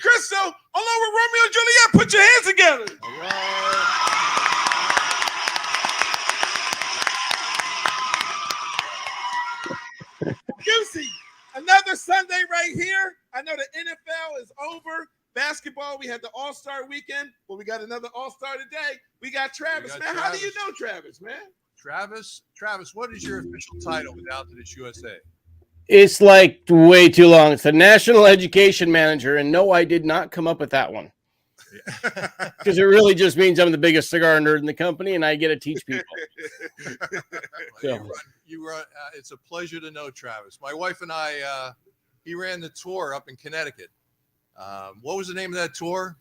Montecristo, along with Romeo and Juliet. Put your hands together. All right. Juicy. Another Sunday right here. I know the NFL is over. Basketball, we had the All-Star weekend, but we got another All-Star today. We got Travis, man. Travis. How do you know Travis, man? Travis, what is your official title with Altadis USA? It's like way too long. It's the National Education Manager, and no, I did not come up with that one. Because it really just means I'm the biggest cigar nerd in the company, and I get to teach people. So. You run. It's a pleasure to know Travis. My wife and I, he ran the tour up in Connecticut. What was the name of that tour?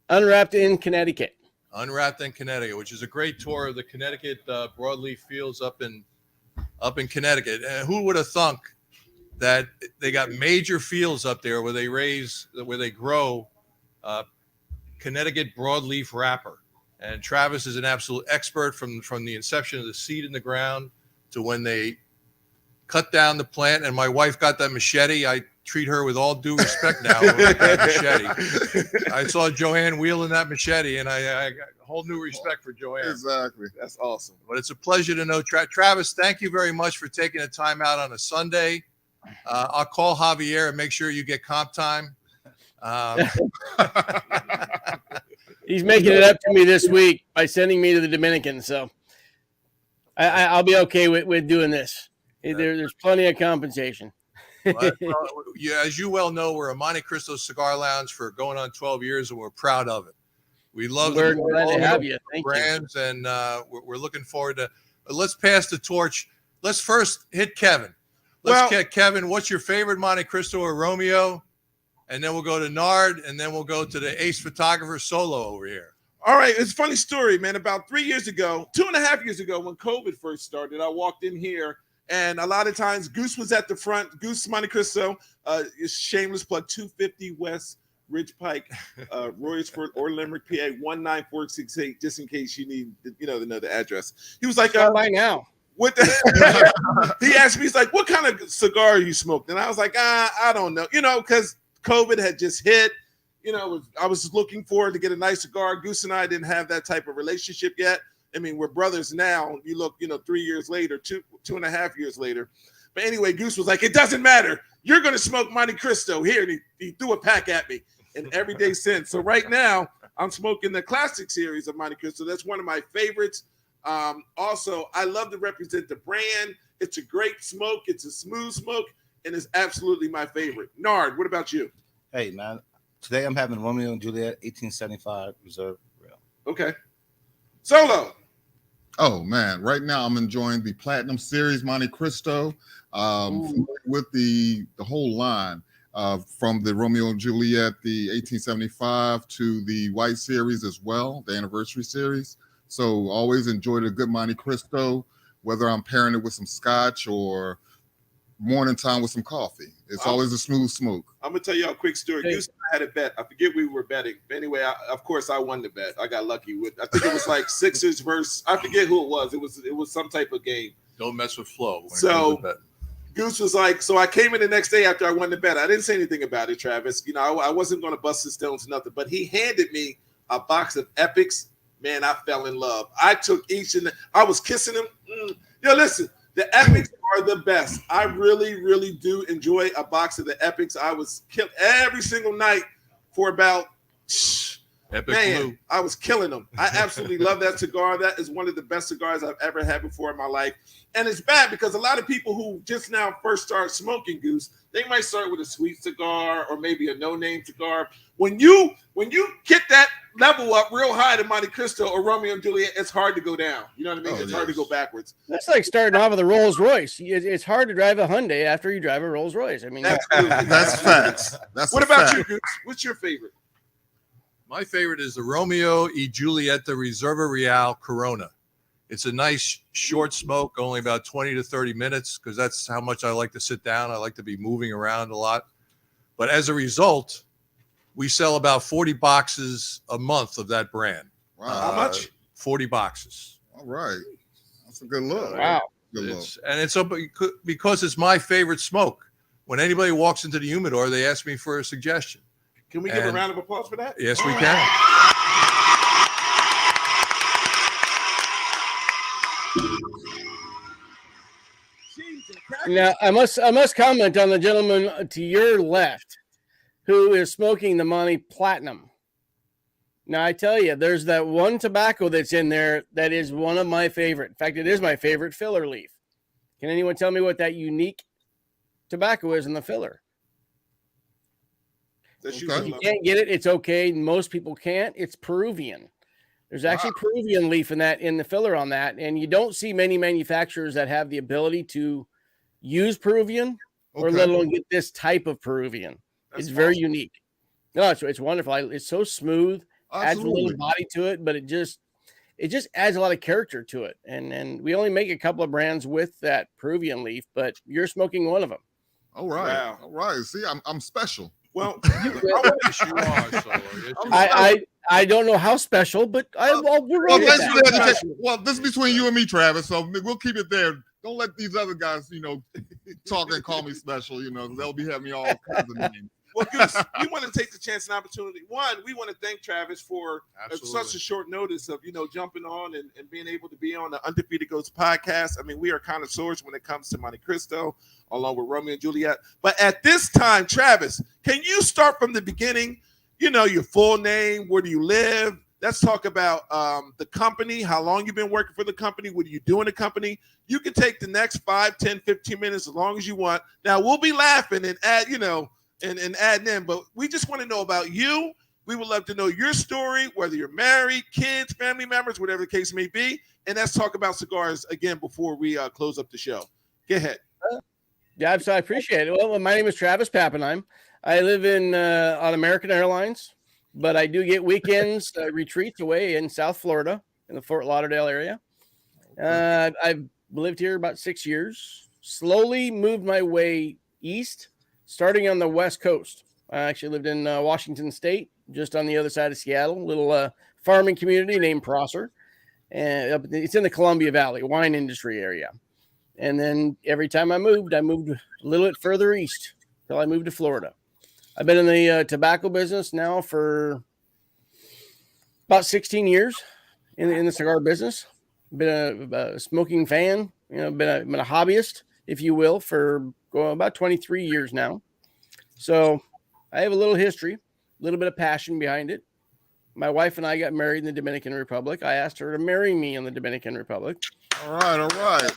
Unwrapped in Connecticut. Unwrapped in Connecticut, which is a great tour of the Connecticut broadleaf fields up in Connecticut. And who would have thunk that they got major fields up there where they grow Connecticut broadleaf wrapper. And Travis is an absolute expert from the inception of the seed in the ground to when they cut down the plant. And my wife got that machete. I treat her with all due respect now. With that machete. I saw Joanne wielding that machete, and I got a whole new respect for Joanne. Exactly. That's awesome. But it's a pleasure to know Travis. Thank you very much for taking the time out on a Sunday. I'll call Javier and make sure you get comp time. He's making it up to me this week by sending me to the Dominican, so I'll be okay with doing this. There's plenty of compensation. Well, yeah, as you well know, we're a Montecristo cigar lounge for going on 12 years, and we're proud of it. We love We're glad to have you. Thank brands, you. And we're looking forward to. Let's pass the torch. Let's first hit Kevin. Let's get Kevin. What's your favorite Montecristo or Romeo? And then we'll go to Nard, and then we'll go to the ace photographer Solo over here. All right, it's a funny story, man. About 3 years ago, 2.5 years ago, when COVID first started, I walked in here, and a lot of times Goose was at the front. Goose Montecristo, shameless plug, 250 West Ridge Pike, Royersford or Limerick, PA 19468. Just in case you need, to know the address. He was like, by now. What the, he asked me, he's like, what kind of cigar you smoked? And I was like, I don't know, because COVID had just hit. I was looking forward to get a nice cigar. Goose and I didn't have that type of relationship yet. I mean, we're brothers now. You look, 3 years later, 2.5 years later. But anyway, Goose was like, it doesn't matter. You're going to smoke Montecristo. Here, and he threw a pack at me. And every day since. So right now, I'm smoking the classic series of Montecristo. That's one of my favorites. Also, I love to represent the brand. It's a great smoke. It's a smooth smoke. And it's absolutely my favorite. Nard, what about you? Hey, man. Today I'm having Romeo and Juliet 1875 Reserve Rail. Okay. Solo. Oh, man. Right now I'm enjoying the Platinum Series Montecristo with the whole line from the Romeo and Juliet, the 1875 to the White Series as well, the Anniversary Series. So always enjoyed a good Montecristo, whether I'm pairing it with some scotch or morning time with some coffee. It's always a smooth smoke. I'm gonna tell you a quick story. You had a bet. I forget we were betting. But anyway, of course I won the bet. I got lucky with. I think it was like Sixers versus. I forget who it was. It was some type of game. Don't mess with Flo. So Goose was like, so I came in the next day after I won the bet. I didn't say anything about it, Travis. I wasn't gonna bust his stones or nothing. But he handed me a box of Epics. Man, I fell in love. I took each and I was kissing them. Listen. The Epics are the best. I really, really do enjoy a box of the Epics. I was killing every single night for about, Blue. I was killing them. I absolutely love that cigar. That is one of the best cigars I've ever had before in my life. And it's bad because a lot of people who just now first start smoking, Goose, they might start with a sweet cigar or maybe a no-name cigar. When you get that level up real high to Montecristo or Romeo and Juliet, it's hard to go down. You know what I mean? It's hard to go backwards. That's like starting off with a Rolls Royce. It's hard to drive a Hyundai after you drive a Rolls Royce. I mean, that's facts. What about you, Goose? What's your favorite? My favorite is the Romeo y Julieta Reserva Real Corona. It's a nice short smoke, only about 20 to 30 minutes, because that's how much I like to sit down. I like to be moving around a lot. But as a result, we sell about 40 boxes a month of that brand. Wow. How much? 40 boxes. All right. That's a good look. Wow. Good look. And it's because it's my favorite smoke. When anybody walks into the humidor, they ask me for a suggestion. Can we give a And- round of applause for that? Yes, we can. Now, I must comment on the gentleman to your left who is smoking the Monte Platinum. Now, I tell you, there's that one tobacco that's in there that is one of my favorite. In fact, it is my favorite filler leaf. Can anyone tell me what that unique tobacco is in the filler? That's Okay. usually If you love. can't get it, it's okay. Most people can't. It's Peruvian. There's actually Peruvian leaf in the filler on that, and you don't see many manufacturers that have the ability to use Peruvian or Okay. let alone get this type of Peruvian. That's It's very awesome. unique. No, it's wonderful. It's so smooth, adds a Absolutely. little body to it, but it just adds a lot of character to it. And we only make a couple of brands with that Peruvian leaf, but you're smoking one of them. All right. Wow. All right. See, I'm special. Well, Yes, you are. Solo. Yes, you are. I don't know how special, but we'll Well, roll with thanks that. for the education. Well, this is between you and me, Travis. So we'll keep it there. Don't let these other guys, talk and call me special. They'll be having me all kinds of names. well, Goose, we want to take the chance and opportunity. One, we want to thank Travis for Absolutely. such a short notice of jumping on and being able to be on the Undefeated Ghost podcast. I mean, we are connoisseurs when it comes to Montecristo, along with Romeo and Juliet. But at this time, Travis, can you start from the beginning? Your full name, where do you live? Let's talk about the company, how long you've been working for the company, what do you do in the company? You can take the next 5, 10, 15 minutes as long as you want. Now, we'll be laughing and and adding in, but we just want to know about you. We would love to know your story, whether you're married, kids, family members, whatever the case may be. And let's talk about cigars again before we close up the show. Go ahead. Yeah, so I appreciate it. Well, my name is Travis Pappenheim. I live on American Airlines, but I do get weekends retreats away in South Florida in the Fort Lauderdale area. I've lived here about 6 years, slowly moved my way east, starting on the West Coast. I actually lived in Washington State, just on the other side of Seattle, a little farming community named Prosser. And it's in the Columbia Valley, wine industry area. And then every time I moved a little bit further east until I moved to Florida. I've been in the tobacco business now for about 16 years in the cigar business. Been a smoking fan, been a hobbyist, if you will, for about 23 years now. So I have a little history, a little bit of passion behind it. My wife and I got married in the Dominican Republic. I asked her to marry me in the Dominican Republic. All right.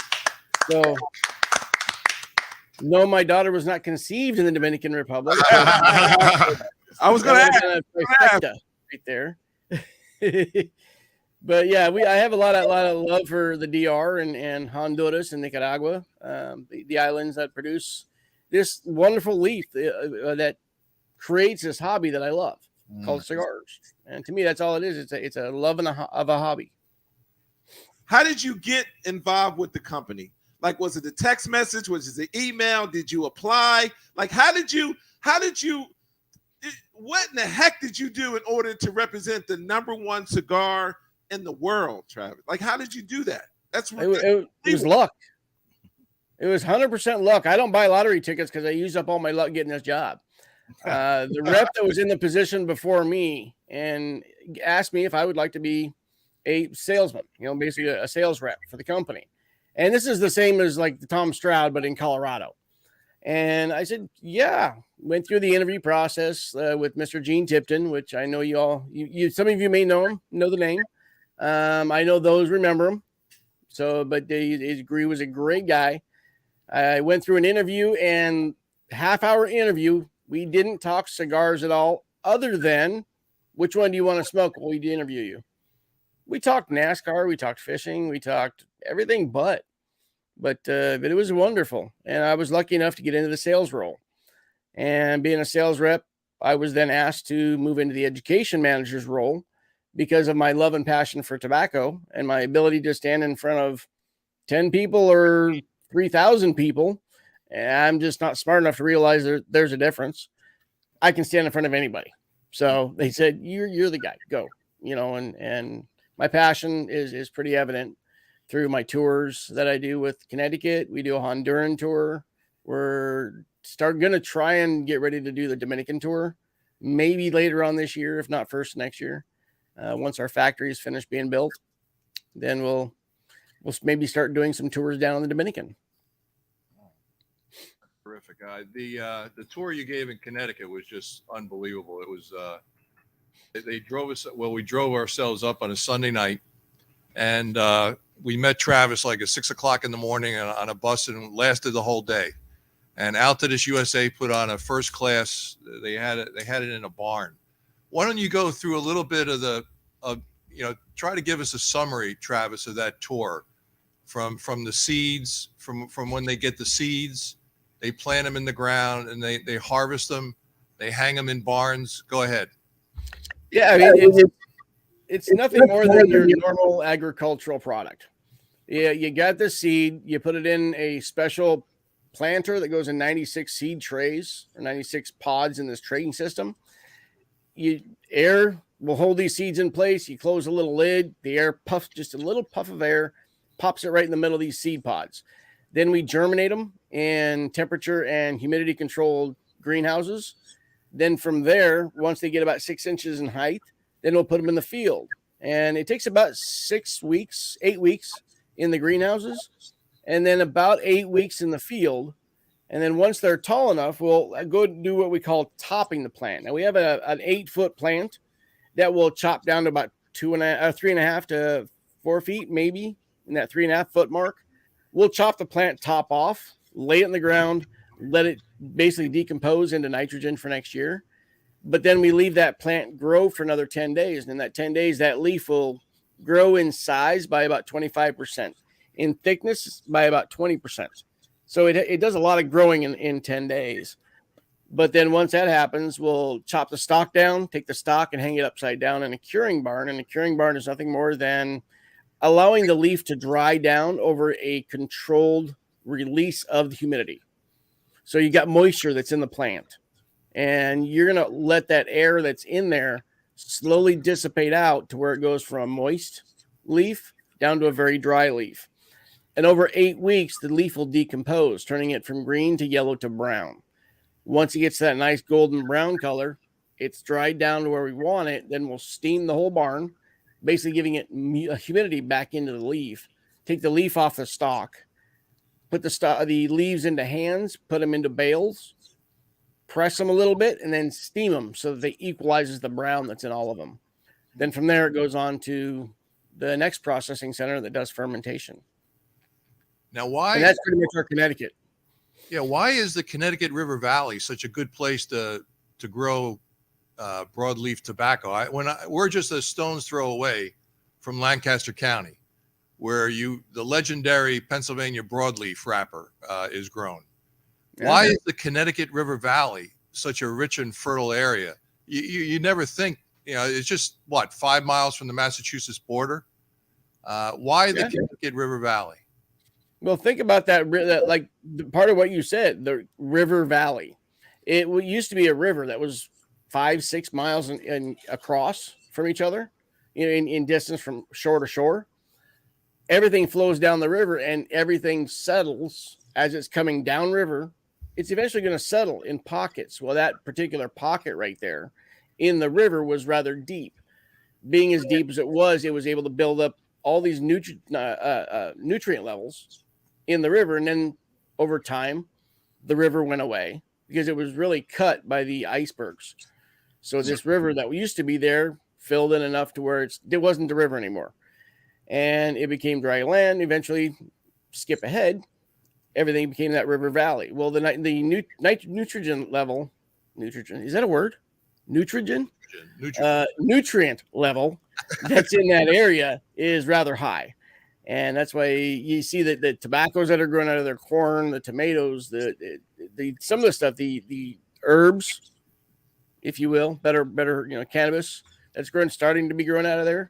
So, no, my daughter was not conceived in the Dominican Republic. I was going to ask. Trifecta right there. But yeah, I have a lot of love for the DR and Honduras and Nicaragua, the islands that produce this wonderful leaf that creates this hobby that I love called cigars. And to me, that's all it is. It's a love of a hobby. How did you get involved with the company? Like, was it a text message? Was it an email? Did you apply? Like, what in the heck did you do in order to represent the #1 cigar in the world, Travis? Like, how did you do that? It was luck. It was 100% luck. I don't buy lottery tickets because I used up all my luck getting this job. The rep that was in the position before me and asked me if I would like to be a salesman, basically a sales rep for the company. And this is the same as like the Tom Stroud, but in Colorado. And I said, yeah. Went through the interview process with Mr. Gene Tipton, which I know some of you may know him, know the name. I know those remember him. So, but he was a great guy. I went through an interview, and half-hour interview, we didn't talk cigars at all, other than which one do you want to smoke while we interview you. We talked NASCAR, we talked fishing, we talked everything but it was wonderful. And I was lucky enough to get into the sales role. And being a sales rep, I was then asked to move into the education manager's role because of my love and passion for tobacco and my ability to stand in front of 10 people or 3,000 people. And I'm just not smart enough to realize there's a difference. I can stand in front of anybody. So they said, you're the guy, go, and my passion is pretty evident through my tours that I do with Connecticut. We do a Honduran tour. We're going to try and get ready to do the Dominican tour maybe later on this year, if not first next year. Once our factory is finished being built, then we'll maybe start doing some tours down in the Dominican. Terrific. The tour you gave in Connecticut was just unbelievable. It was they drove us. Well, we drove ourselves up on a Sunday night, and we met Travis like at 6 o'clock in the morning on a bus, and it lasted the whole day. And Altadis USA put on a first class. They had it in a barn. Why don't you go through a little bit of try to give us a summary, Travis, of that tour from the seeds, from when they get the seeds, they plant them in the ground, and they harvest them, they hang them in barns. Go ahead. Yeah, I mean, it's nothing more than your normal agricultural product. Yeah, you got the seed, you put it in a special planter that goes in 96 seed trays or 96 pods in this trading system. Air will hold these seeds in place. You close a little lid, the air puffs, just a little puff of air, pops it right in the middle of these seed pods. Then we germinate them in temperature and humidity controlled greenhouses. Then from there, once they get about 6 inches in height, then we'll put them in the field. And it takes about 8 weeks in the greenhouses, and then about 8 weeks in the field. And then once they're tall enough, we'll go do what we call topping the plant. Now we have an 8-foot plant that will chop down to about 3.5 to 4 feet, maybe in that 3.5 foot mark. We'll chop the plant top off, lay it in the ground, let it basically decompose into nitrogen for next year. But then we leave that plant grow for another 10 days. And in that 10 days, that leaf will grow in size by about 25%, in thickness by about 20%. So it does a lot of growing in 10 days. But then once that happens, we'll chop the stalk down, take the stalk and hang it upside down in a curing barn. And a curing barn is nothing more than allowing the leaf to dry down over a controlled release of the humidity. So you got moisture that's in the plant, and you're going to let that air that's in there slowly dissipate out to where it goes from a moist leaf down to a very dry leaf. And over 8 weeks, the leaf will decompose, turning it from green to yellow to brown. Once it gets to that nice golden brown color, it's dried down to where we want it. Then we'll steam the whole barn, basically giving it humidity back into the leaf. Take the leaf off the stalk, put the leaves into hands, put them into bales, press them a little bit, and then steam them so that they equalizes the brown that's in all of them. Then from there, it goes on to the next processing center that does fermentation. Now, why? And that's pretty much our Connecticut. Yeah, why is the Connecticut River Valley such a good place to grow broadleaf tobacco? We're just a stone's throw away from Lancaster County, where the legendary Pennsylvania broadleaf wrapper is grown. Yeah. Why is the Connecticut River Valley such a rich and fertile area? You never think, it's just 5 miles from the Massachusetts border. Why the Connecticut River Valley? Well, think about that, like part of what you said, the River Valley. It used to be a river that was 5-6 miles in across from each other, in distance from shore to shore. Everything flows down the river and everything settles as it's coming downriver. It's eventually going to settle in pockets. Well, that particular pocket right there in the river was rather deep. Being as deep as it was able to build up all these nutrient levels in the river. And then over time, the river went away because it was really cut by the icebergs. So this river that used to be there filled in enough to where it wasn't the river anymore. And it became dry land. Eventually, skip ahead, everything became that river valley. Well, the nutrient level, is that a word? Nutrient level that's in that area is rather high. And that's why you see that the tobaccos that are growing out of their corn, the tomatoes, some of the stuff, the herbs, if you will, better, cannabis that's starting to be grown out of there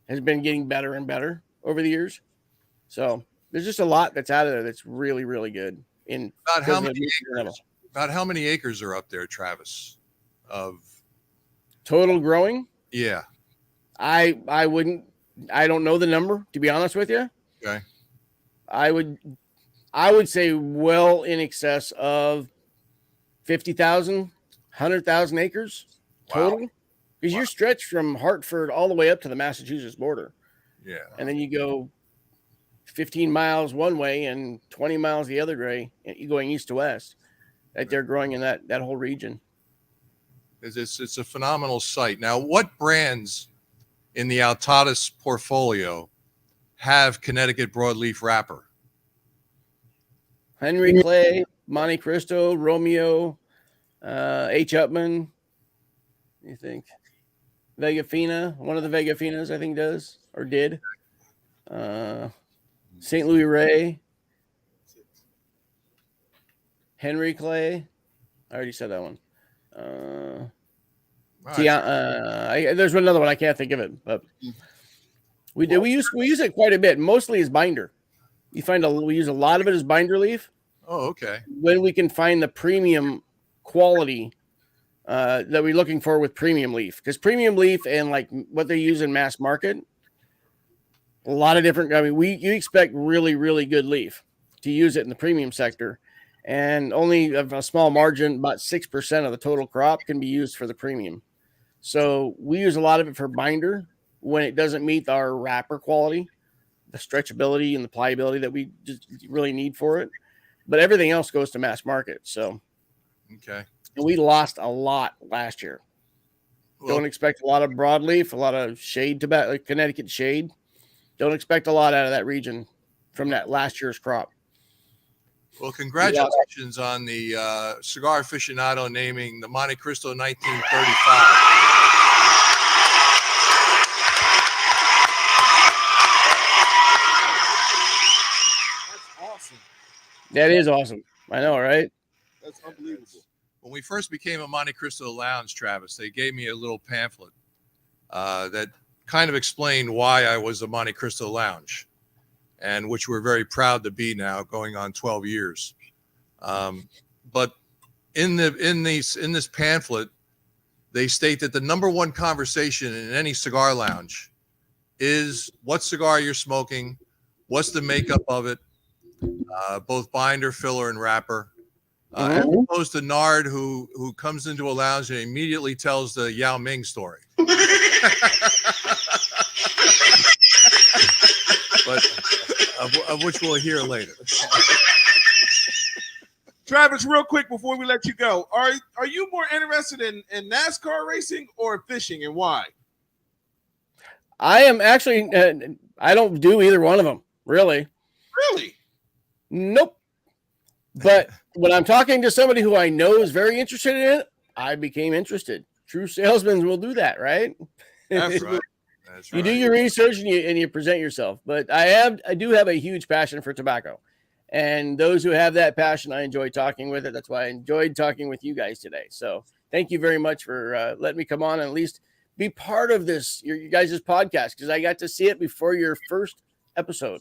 has been getting better and better over the years. So there's just a lot that's out of there that's really, really good. About how many acres are up there, Travis? Of total growing? Yeah. I don't know the number, to be honest with you. Okay. I would say well in excess of 50,000, 100,000 acres. total, because you're stretched from Hartford all the way up to the Massachusetts border. Yeah. And then you go 15 miles one way and 20 miles the other way, going east to west, that they're growing in that whole region. It's a phenomenal site. Now, what brands in the Altadis portfolio have Connecticut broadleaf wrapper? Henry Clay, Montecristo, Romeo, H. Upman. You think Vega Fina? One of the Vega Finas, I think, does or did. St. Louis Ray, Henry Clay. I already said that one. There's another one I can't think of it, but we use it quite a bit. Mostly as binder. We use a lot of it as binder leaf. Oh, okay. When we can find the premium quality that we're looking for with premium leaf, because premium leaf and like what they use in mass market, a lot of different. I mean, you expect really, really good leaf to use it in the premium sector, and only a small margin, about 6% of the total crop, can be used for the premium. So we use a lot of it for binder when it doesn't meet our wrapper quality, the stretchability and the pliability that we just really need for it. But everything else goes to mass market. So, okay. And we lost a lot last year. Well, Don't expect a lot of broadleaf, a lot of shade tobacco, like Connecticut shade. Don't expect a lot out of that region from that last year's crop. Well, congratulations on the Cigar Aficionado naming the Montecristo 1935. That's awesome. That is awesome. I know, right? That's unbelievable. When we first became a Montecristo Lounge, Travis, they gave me a little pamphlet that kind of explained why I was a Montecristo Lounge, and which we're very proud to be now, going on 12 years. But in this pamphlet, they state that the number one conversation in any cigar lounge is what cigar you're smoking, what's the makeup of it, both binder, filler, and wrapper. As opposed to Nard, who comes into a lounge and immediately tells the Yao Ming story. But of which we'll hear later. Travis, real quick before we let you go, are you more interested in NASCAR racing or fishing, and why? I am actually. I don't do either one of them, really. Really? Nope. But when I'm talking to somebody who I know is very interested in it, I became interested. True salesmen will do that, right? That's right. That's You right. do your research and you present yourself. But I do have a huge passion for tobacco. And those who have that passion, I enjoy talking with it. That's why I enjoyed talking with you guys today. So thank you very much for letting me come on and at least be part of this, your guys' podcast, because I got to see it before your first episode.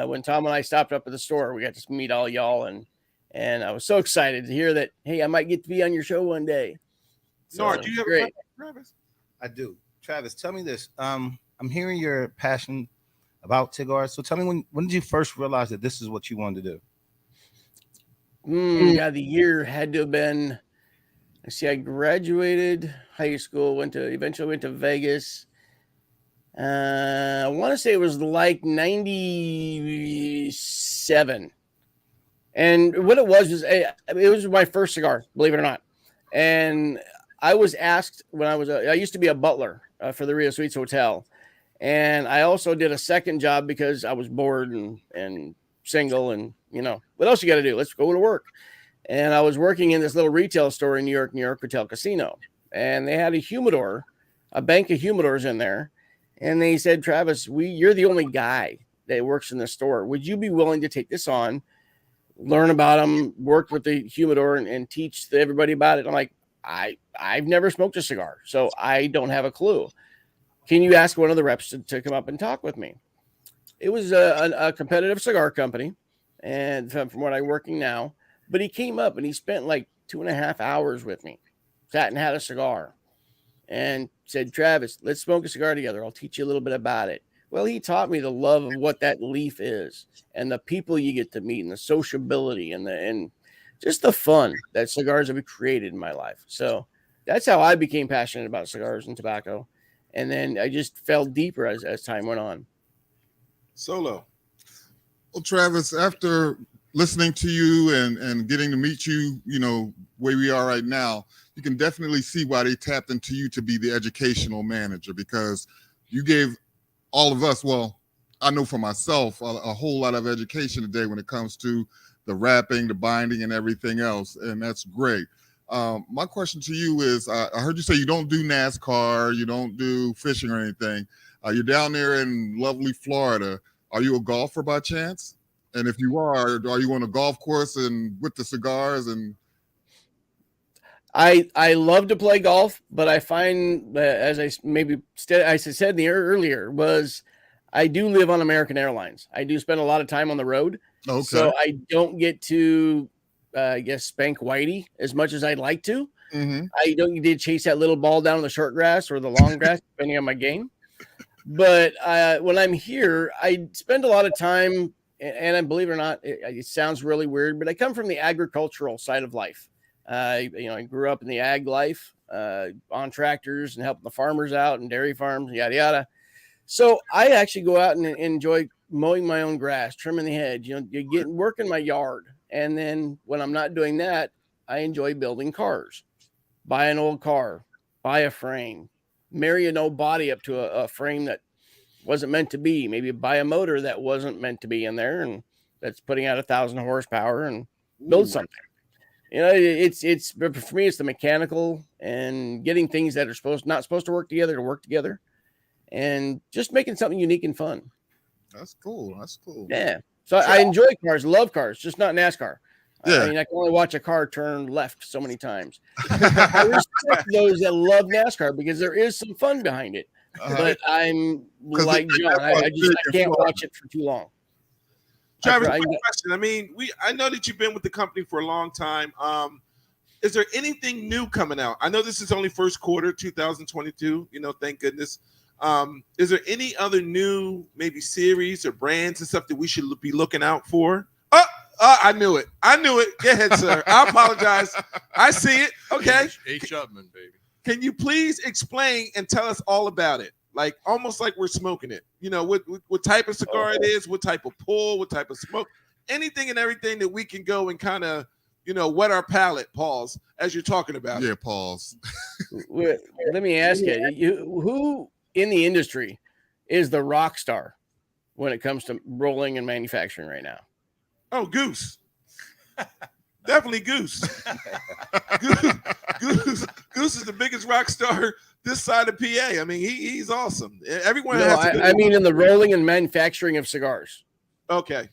When Tom and I stopped up at the store, we got to meet all y'all, and I was so excited to hear that, hey, I might get to be on your show one day. So, Nard, do you have a question, Travis? I do. Travis, tell me this. I'm hearing your passion about cigars. So tell me, when did you first realize that this is what you wanted to do? Yeah, the year had to have been. I graduated high school, eventually went to Vegas. I want to say it was like 97. And what it was it was my first cigar, believe it or not. And I was asked when I used to be a butler for the Rio Suites Hotel. And I also did a second job because I was bored and single, and what else you got to do? Let's go to work. And I was working in this little retail store in New York Hotel Casino. And they had a humidor, a bank of humidors in there. And they said, Travis, you're the only guy that works in the store. Would you be willing to take this on, learn about them, work with the humidor and teach everybody about it? I'm like, I've never smoked a cigar, so I don't have a clue. Can you ask one of the reps to come up and talk with me? It was a competitive cigar company, and from what I'm working now, but he came up and he spent like 2.5 hours with me, sat and had a cigar. And said, Travis, let's smoke a cigar together. I'll teach you a little bit about it. Well, he taught me the love of what that leaf is and the people you get to meet and the sociability and just the fun that cigars have created in my life. So that's how I became passionate about cigars and tobacco. And then I just fell deeper as time went on. Solo. Well, Travis, after listening to you and getting to meet you, you know, where we are right now, you can definitely see why they tapped into you to be the educational manager, because you gave all of us, well, I know for myself, a whole lot of education today when it comes to the wrapping, the binding, and everything else. And that's great. My question to you is, I heard you say you don't do NASCAR, you don't do fishing or anything. You're down there in lovely Florida. Are you a golfer by chance? And if you are you on a golf course and with the cigars? And I love to play golf, but I find that, as I said earlier, was I do live on American Airlines. I do spend a lot of time on the road. okay. So I don't get to, I guess, spank whitey as much as I'd like to. Mm-hmm. I don't get to chase that little ball down the short grass or the long grass, depending on my game. But when I'm here, I spend a lot of time, and I believe it or not, it sounds really weird, but I come from the agricultural side of life. I grew up in the ag life, on tractors and helping the farmers out and dairy farms, yada, yada. So I actually go out and enjoy mowing my own grass, trimming the hedge, you work in my yard. And then when I'm not doing that, I enjoy building cars. Buy an old car, buy a frame, marry an old body up to a frame that wasn't meant to be, maybe buy a motor that wasn't meant to be in there and that's putting out 1,000 horsepower and build something. It's for me, it's the mechanical and getting things that are not supposed to work together and just making something unique and fun. That's cool. That's cool. Yeah. So I enjoy cars, love cars, just not NASCAR. Yeah. I mean, I can only watch a car turn left so many times. I respect those that love NASCAR because there is some fun behind it. But I'm like John, I can't watch it for too long. Travis, quick question. I mean, I know that you've been with the company for a long time. Is there anything new coming out? I know this is only first quarter 2022. Thank goodness. Is there any other new maybe series or brands and stuff that we should be looking out for? I knew it. Go ahead, sir. I apologize. I see it. Okay. H. Upman, baby. Can you please explain and tell us all about it? Like almost like we're smoking it. What type of cigar it is, what type of pull, what type of smoke, anything and everything that we can go and kind of, wet our palate, pause, as you're talking about. Yeah, pause. Let me ask you, who in the industry is the rock star when it comes to rolling and manufacturing right now? Oh, Goose. Definitely Goose. Goose is the biggest rock star this side of PA. I mean, he's awesome. Everyone has to I mean in the rolling and manufacturing of cigars. Okay.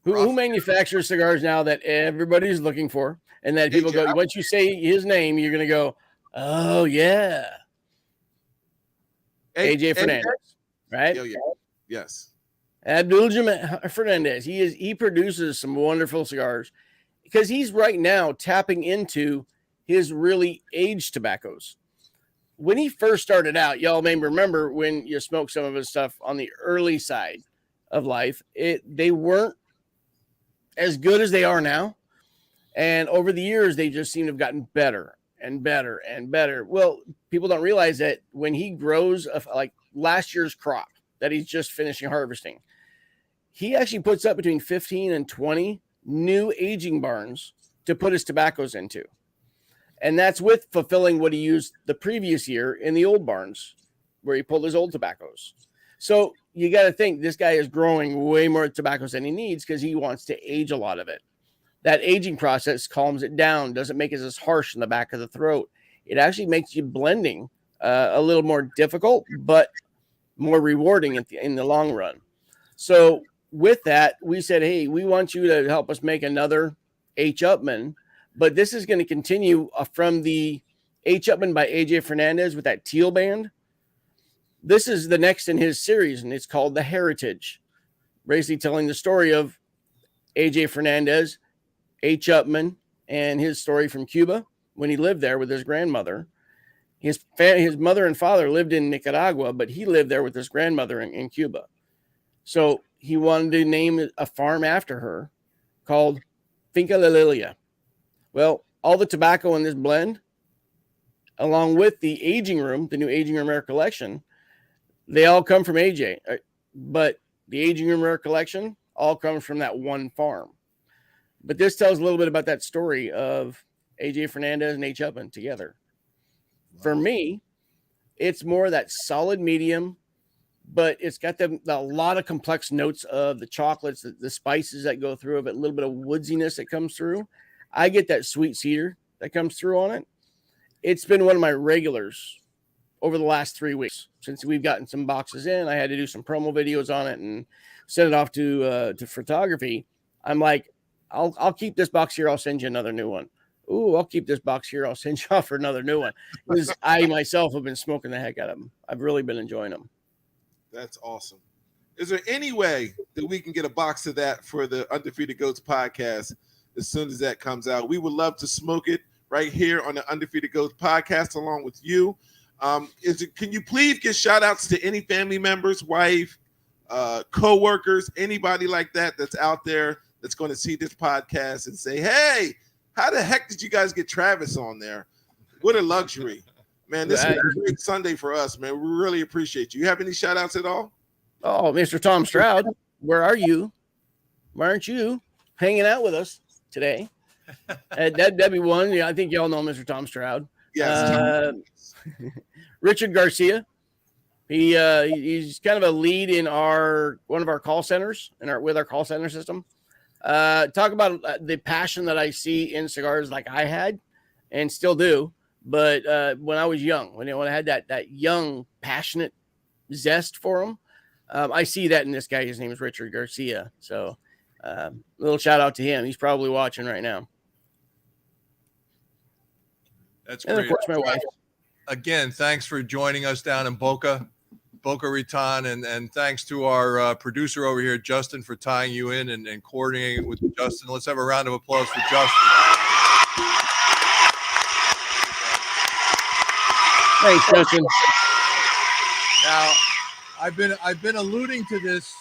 Who manufactures cigars now that everybody's looking for, and that people go, once you say his name, you're going to go, oh, yeah. AJ Fernandez, right? Oh, yeah. Yes. Abdul Fernandez. He produces some wonderful cigars because he's right now tapping into his really aged tobaccos. When he first started out, y'all may remember when you smoked some of his stuff on the early side of life, they weren't as good as they are now. And over the years, they just seem to have gotten better and better and better. Well, people don't realize that when he grows like last year's crop that he's just finishing harvesting, he actually puts up between 15 and 20 new aging barns to put his tobaccos into. And that's with fulfilling what he used the previous year in the old barns where he pulled his old tobaccos. So you got to think this guy is growing way more tobaccos than he needs because he wants to age a lot of it. That aging process calms it down, doesn't make it as harsh in the back of the throat. It actually makes you blending a little more difficult, but more rewarding in the long run. So with that, we said, hey, we want you to help us make another H. Upman, but this is going to continue from the H. Upman by AJ Fernandez with that teal band. This is the next in his series, and it's called The Heritage, basically telling the story of AJ Fernandez, H. Upman, and his story from Cuba when he lived there with his grandmother. His mother and father lived in Nicaragua, but he lived there with his grandmother in Cuba. So he wanted to name a farm after her called Finca La Lilia. Well, all the tobacco in this blend along with the aging room, the new aging room rare collection, they all come from AJ. But the aging room rare collection all comes from that one farm. But this tells a little bit about that story of AJ Fernandez and H. Upman together. For me, it's more that solid medium, but it's got a lot of complex notes of the chocolates, the spices that go through of it, a little bit of woodsiness that comes through. I get that sweet cedar that comes through on it. It's been one of my regulars over the last 3 weeks since we've gotten some boxes in. I had to do some promo videos on it and send it off to photography. I'm like, I'll keep this box here. I'll send you another new one. Ooh, I'll keep this box here. I'll send you off for another new one. Because I myself have been smoking the heck out of them. I've really been enjoying them. That's awesome. Is there any way that we can get a box of that for the Undefeated Goats podcast as soon as that comes out? We would love to smoke it right here on the Undefeated Goats podcast along with you. Can you please give shout outs to any family members, wife, co-workers, anybody like that that's out there that's going to see this podcast and say, hey, how the heck did you guys get Travis on there? What a luxury. Man, this is a great Sunday for us, man. We really appreciate you. You have any shout outs at all? Oh, Mr. Tom Stroud, where are you? Why aren't you hanging out with us today? That'd be one. Yeah, I think y'all know Mr. Tom Stroud. Yes. Richard Garcia. He's kind of a lead in one of our call centers with our call center system. Talk about the passion that I see in cigars like I had and still do. But when I was young, when I had that young, passionate zest for them, I see that in this guy. His name is Richard Garcia. So little shout out to him. He's probably watching right now. That's and great. Of course, my wife. Again, thanks for joining us down in Boca Raton, and thanks to our producer over here, Justin, for tying you in and coordinating with Justin. Let's have a round of applause for Justin. Thanks, Justin. Now, I've been alluding to this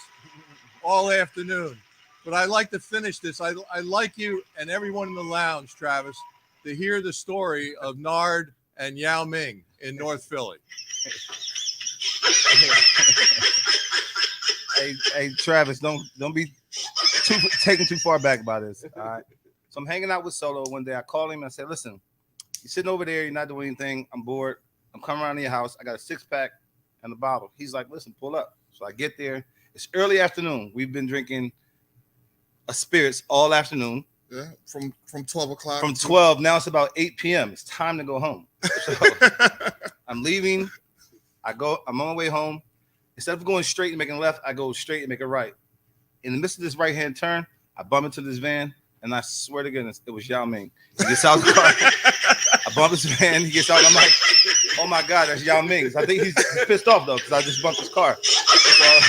all afternoon, but I like to finish this. I like you and everyone in the lounge, Travis, to hear the story of Nard and Yao Ming in North Philly. Hey, Travis, don't be taken too far back about this. All right. So I'm hanging out with Solo one day. I called him and I said, listen, you're sitting over there, you're not doing anything. I'm bored. I'm coming around to your house. I got a 6-pack and a bottle. He's like, listen, pull up. So I get there. It's early afternoon. We've been drinking a spirits all afternoon. Yeah, from 12 o'clock. From 12, now it's about 8 p.m. It's time to go home. So I'm leaving. I'm on my way home. Instead of going straight and making a left, I go straight and make a right. In the midst of this right-hand turn, I bump into this van, and I swear to goodness, it was Yao Ming. He gets out of the car. I bump his van. He gets out. And I'm like, oh, my God, that's Yao Ming. So I think he's pissed off, though, because I just bumped his car. So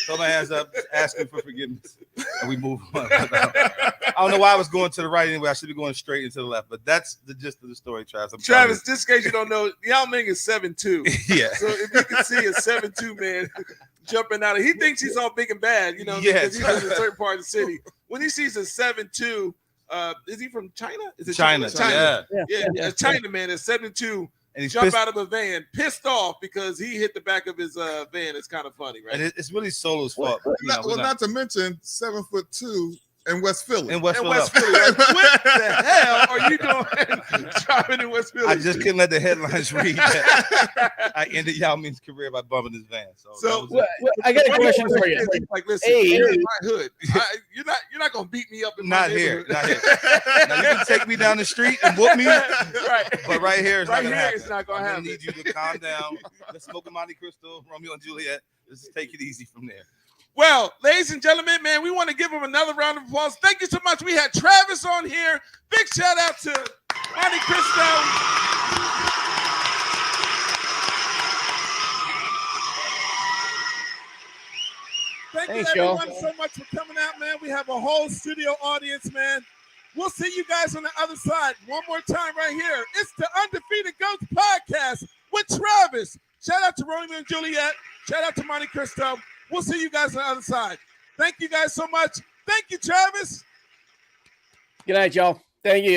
throw my hands up, asking for forgiveness, and we move on. I don't know why I was going to the right anyway. I should be going straight into the left, but that's the gist of the story, Travis. Travis, just in case you don't know, Yao Ming is 7'2". Yeah. So if you can see a 7'2" man jumping out, he thinks he's all big and bad, because he lives in a certain part of the city. When he sees a 7'2", is he from China? Is it China? Yeah. A China man is 7'2". And he's jump out of a van, pissed off because he hit the back of his van. It's kind of funny, right? And it's really Solo's fault. Not to mention 7'2" in West Philly. Right? What the hell are you doing driving in West Philly? I just couldn't let the headlines read that I ended Yao Ming's career by bumping his van. So I got a question for you. Like, listen, here's my hood. You're not gonna beat me up in my neighborhood. Not here. Now you can take me down the street and whoop me, right? But right here, it's not gonna happen. It's not gonna happen. I need you to calm down. Let's smoke a Montecristo, Romeo and Juliet. Let's just take it easy from there. Well, ladies and gentlemen, man, we want to give him another round of applause. Thank you so much. We had Travis on here. Big shout out to Montecristo. Thank you, everyone, so much for coming out, man. We have a whole studio audience, man. We'll see you guys on the other side. One more time right here. It's the Undefeated Goats podcast with Travis. Shout out to Romeo and Juliet. Shout out to Montecristo. We'll see you guys on the other side. Thank you guys so much. Thank you, Travis. Good night, y'all. Thank you.